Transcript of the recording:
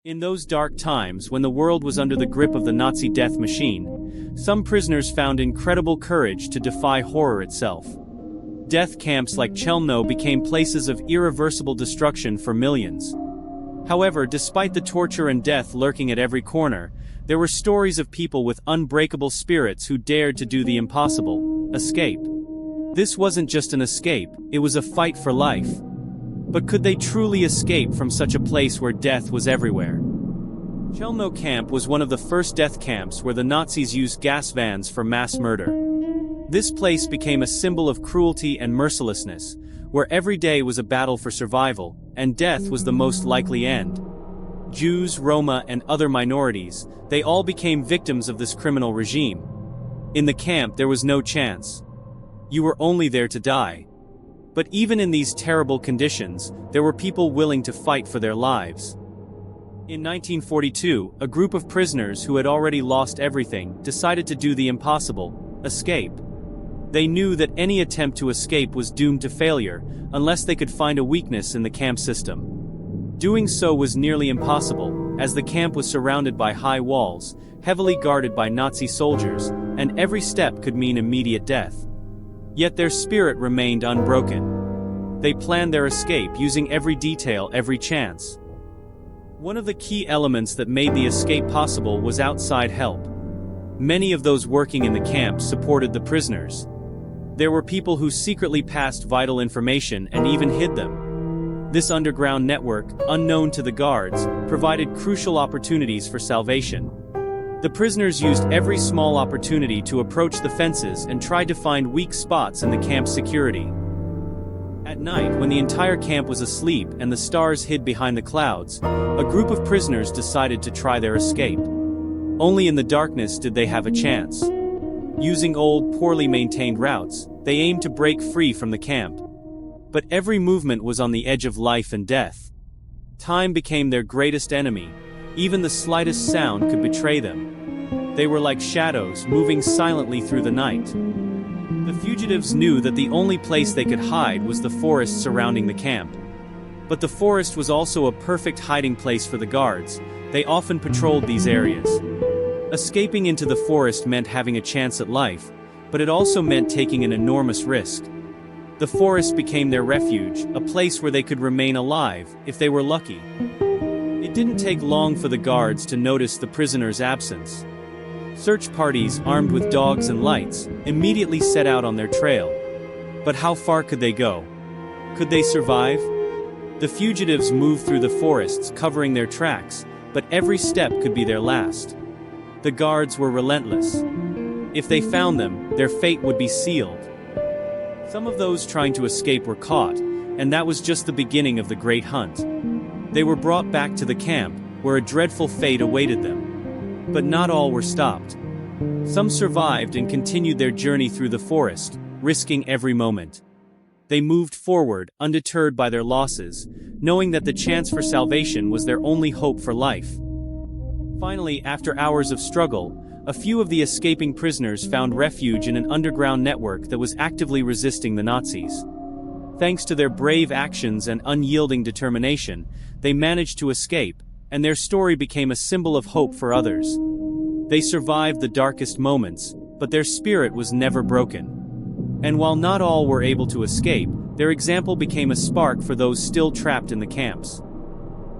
In those dark times when the world was under the grip of the Nazi death machine, some prisoners found incredible courage to defy horror itself. Death camps like Chelmno became places of irreversible destruction for millions. However, despite the torture and death lurking at every corner, there were stories of people with unbreakable spirits who dared to do the impossible: escape. This wasn't just an escape, it was a fight for life. But could they truly escape from such a place where death was everywhere? Chelmno camp was one of the first death camps where the Nazis used gas vans for mass murder. This place became a symbol of cruelty and mercilessness, where every day was a battle for survival, and death was the most likely end. Jews, Roma, and other minorities, they all became victims of this criminal regime. In the camp there was no chance. You were only there to die. But even in these terrible conditions, there were people willing to fight for their lives. In 1942, a group of prisoners who had already lost everything decided to do the impossible: escape. They knew that any attempt to escape was doomed to failure, unless they could find a weakness in the camp system. Doing so was nearly impossible, as the camp was surrounded by high walls, heavily guarded by Nazi soldiers, and every step could mean immediate death. Yet their spirit remained unbroken. They planned their escape using every detail, every chance. One of the key elements that made the escape possible was outside help. Many of those working in the camp supported the prisoners. There were people who secretly passed vital information and even hid them. This underground network, unknown to the guards, provided crucial opportunities for salvation. The prisoners used every small opportunity to approach the fences and tried to find weak spots in the camp's security. At night, when the entire camp was asleep and the stars hid behind the clouds, a group of prisoners decided to try their escape. Only in the darkness did they have a chance. Using old, poorly maintained routes, they aimed to break free from the camp. But every movement was on the edge of life and death. Time became their greatest enemy. Even the slightest sound could betray them. They were like shadows, moving silently through the night. The fugitives knew that the only place they could hide was the forest surrounding the camp. But the forest was also a perfect hiding place for the guards. They often patrolled these areas. Escaping into the forest meant having a chance at life, but it also meant taking an enormous risk. The forest became their refuge, a place where they could remain alive, if they were lucky. It didn't take long for the guards to notice the prisoners' absence. Search parties, armed with dogs and lights, immediately set out on their trail. But how far could they go? Could they survive? The fugitives moved through the forests, covering their tracks, but every step could be their last. The guards were relentless. If they found them, their fate would be sealed. Some of those trying to escape were caught, and that was just the beginning of the great hunt. They were brought back to the camp, where a dreadful fate awaited them. But not all were stopped. Some survived and continued their journey through the forest, risking every moment. They moved forward, undeterred by their losses, knowing that the chance for salvation was their only hope for life. Finally, after hours of struggle, a few of the escaping prisoners found refuge in an underground network that was actively resisting the Nazis. Thanks to their brave actions and unyielding determination, they managed to escape, and their story became a symbol of hope for others. They survived the darkest moments, but their spirit was never broken. And while not all were able to escape, their example became a spark for those still trapped in the camps.